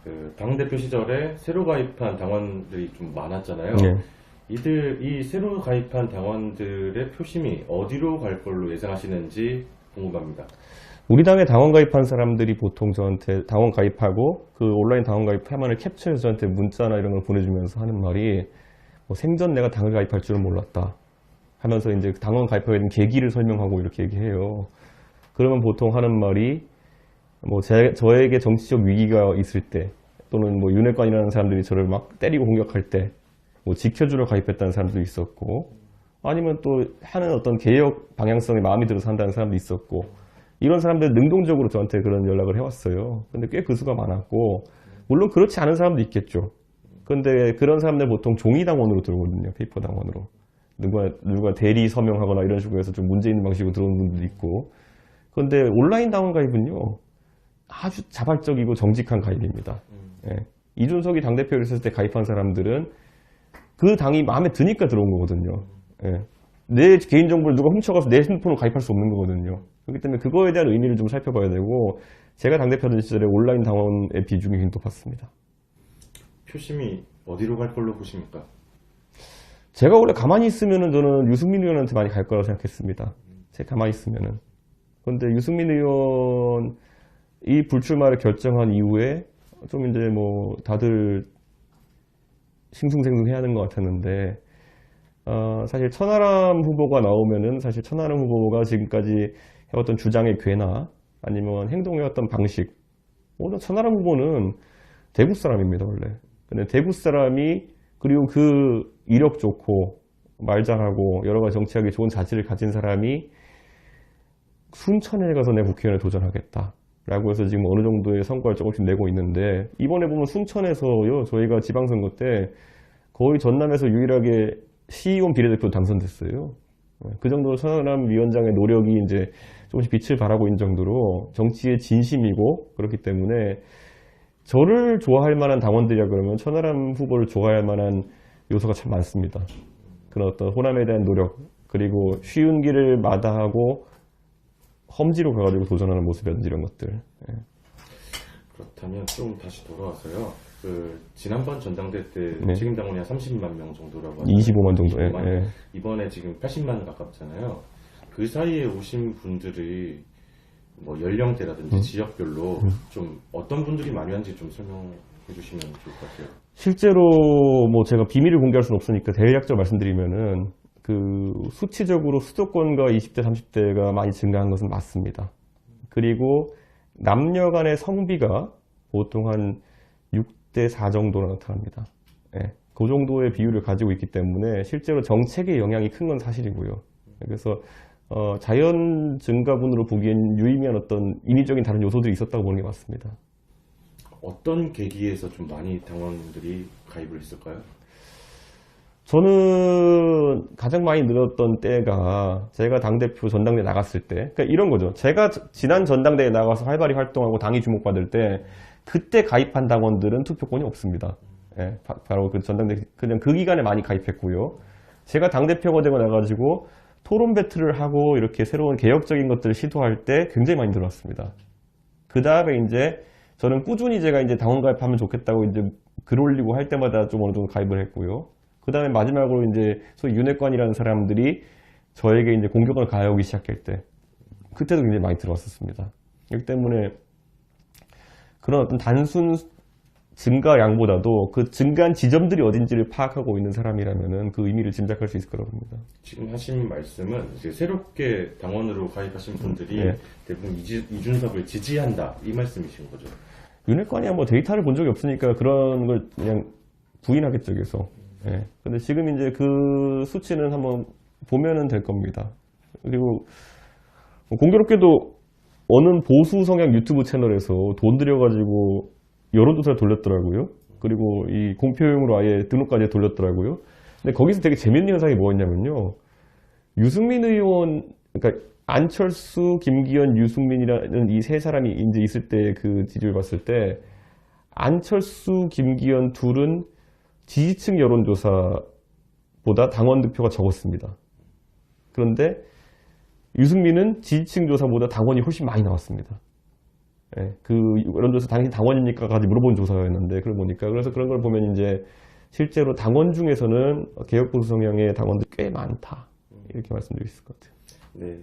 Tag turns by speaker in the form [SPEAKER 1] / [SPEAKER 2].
[SPEAKER 1] 그 당대표 시절에 새로 가입한 당원들이 좀 많았잖아요.
[SPEAKER 2] 네.
[SPEAKER 1] 이 새로 가입한 당원들의 표심이 어디로 갈 걸로 예상하시는지 궁금합니다.
[SPEAKER 2] 우리 당에 당원 가입한 사람들이 보통 저한테 당원 가입하고 그 온라인 당원 가입 화면을 캡처해서 저한테 문자나 이런 걸 보내주면서 하는 말이 뭐 생전 내가 당을 가입할 줄은 몰랐다 하면서 이제 당원 가입하게 된 계기를 설명하고 이렇게 얘기해요. 그러면 보통 하는 말이 뭐 저에게 정치적 위기가 있을 때 또는 뭐 윤핵관이라는 사람들이 저를 막 때리고 공격할 때 뭐 지켜주러 가입했다는 사람도 있었고 아니면 또 하는 어떤 개혁 방향성에 마음이 들어서 한다는 사람도 있었고 이런 사람들 능동적으로 저한테 그런 연락을 해왔어요. 근데 꽤 그 수가 많았고 물론 그렇지 않은 사람도 있겠죠. 근데 그런 사람들 보통 종이당원으로 들어오거든요. 페이퍼 당원으로. 누가 대리 서명하거나 이런 식으로 해서 좀 문제 있는 방식으로 들어오는 분들도 있고. 그런데 온라인 당원 가입은요. 아주 자발적이고 정직한 가입입니다. 예. 이준석이 당대표를 했을 때 가입한 사람들은 그 당이 마음에 드니까 들어온 거거든요. 예. 내 개인정보를 누가 훔쳐가서 내 핸드폰으로 가입할 수 없는 거거든요. 그렇기 때문에 그거에 대한 의미를 좀 살펴봐야 되고 제가 당대표던 시절에 온라인 당원의 비중이 굉장히 높았습니다.
[SPEAKER 1] 표심이 어디로 갈 걸로 보십니까?
[SPEAKER 2] 제가 원래 가만히 있으면은 저는 유승민 의원한테 많이 갈 거라고 생각했습니다. 제가 가만히 있으면은. 그런데 유승민 의원이 불출마를 결정한 이후에 좀 이제 뭐 다들 싱숭생숭 해야 하는 것 같았는데 사실 천하람 후보가 나오면은 사실 천하람 후보가 지금까지 해왔던 주장의 궤나 아니면 행동해왔던 방식 오늘 천하람 후보는 대구 사람입니다 원래. 근데 대구 사람이 그리고 그 이력 좋고 말 잘하고 여러 가지 정치하기 좋은 자질을 가진 사람이 순천에 가서 내 국회의원에 도전하겠다 라고 해서 지금 어느 정도의 성과를 조금씩 내고 있는데 이번에 보면 순천에서요 저희가 지방선거 때 거의 전남에서 유일하게 시의원 비례대표 당선됐어요. 그 정도로 천하람 위원장의 노력이 이제 조금씩 빛을 발하고 있는 정도로 정치에 진심이고 그렇기 때문에 저를 좋아할 만한 당원들이라 그러면 천하람 후보를 좋아할 만한 요소가 참 많습니다. 그런 어떤 호남에 대한 노력 그리고 쉬운 길을 마다하고 험지로 가가지고 도전하는 모습이라든지 이런 것들. 예.
[SPEAKER 1] 그렇다면 좀 다시 돌아와서요. 그 지난번 전당대 때
[SPEAKER 2] 네.
[SPEAKER 1] 지금 당원이 한 30만 명 정도라고 하죠.
[SPEAKER 2] 25만 정도.
[SPEAKER 1] 25만.
[SPEAKER 2] 예.
[SPEAKER 1] 이번에 지금 80만 가깝잖아요. 그 사이에 오신 분들이 뭐 연령대라든지 지역별로 좀 어떤 분들이 많이 왔는지 좀 설명해 주시면 좋을 것 같아요.
[SPEAKER 2] 실제로 뭐 제가 비밀을 공개할 수는 없으니까 대략적으로 말씀드리면은 그 수치적으로 수도권과 20대, 30대가 많이 증가한 것은 맞습니다. 그리고 남녀 간의 성비가 보통 한 6대 4 정도로 나타납니다. 예, 그 정도의 비율을 가지고 있기 때문에 실제로 정책의 영향이 큰 건 사실이고요. 그래서 자연 증가분으로 보기엔 유의미한 어떤 인위적인 다른 요소들이 있었다고 보는 게 맞습니다.
[SPEAKER 1] 어떤 계기에서 좀 많이 당원들이 가입을 했을까요?
[SPEAKER 2] 저는 가장 많이 늘었던 때가 제가 당대표 전당대회 나갔을 때 그러니까 이런 거죠. 제가 지난 전당대회에 나가서 활발히 활동하고 당이 주목받을 때 그때 가입한 당원들은 투표권이 없습니다. 예, 바로 그 전당대회 그냥 그 기간에 많이 가입했고요. 제가 당대표가 되고 나가지고 토론 배틀을 하고 이렇게 새로운 개혁적인 것들을 시도할 때 굉장히 많이 늘었습니다. 그 다음에 이제 저는 꾸준히 제가 이제 당원 가입하면 좋겠다고 이제 글 올리고 할 때마다 좀 어느 정도 가입을 했고요. 그 다음에 마지막으로 이제 소위 윤핵관이라는 사람들이 저에게 이제 공격을 가해오기 시작할 때 그때도 굉장히 많이 들어왔었습니다. 그렇기 때문에 그런 어떤 단순 증가량보다도 그 증가한 지점들이 어딘지를 파악하고 있는 사람이라면은 그 의미를 짐작할 수 있을 거라고 봅니다.
[SPEAKER 1] 지금 하신 말씀은 이제 새롭게 당원으로 가입하신 분들이
[SPEAKER 2] 네.
[SPEAKER 1] 대부분 이준석을 지지한다 이 말씀이신 거죠?
[SPEAKER 2] 윤핵관이야 뭐 데이터를 본 적이 없으니까 그런 걸 그냥 부인하겠죠, 계속. 예. 근데 지금 이제 그 수치는 한번 보면은 될 겁니다. 그리고 공교롭게도 어느 보수 성향 유튜브 채널에서 돈 들여가지고 여론조사를 돌렸더라고요. 그리고 이 공표용으로 아예 등록까지 돌렸더라고요. 근데 거기서 되게 재밌는 현상이 뭐였냐면요. 유승민 의원, 그러니까 안철수, 김기현, 유승민이라는 이 세 사람이 이제 있을 때 그 지지율 봤을 때 안철수, 김기현 둘은 지지층 여론조사보다 당원 득표가 적었습니다. 그런데 유승민은 지지층 조사보다 당원이 훨씬 많이 나왔습니다. 예, 그 여론조사 당신 당원입니까까지 물어본 조사였는데 그걸 보니까 그래서 그런 걸 보면 이제 실제로 당원 중에서는 개혁 보수 성향의 당원들이 꽤 많다 이렇게 말씀드릴 수 있을 것 같아요.
[SPEAKER 1] 네.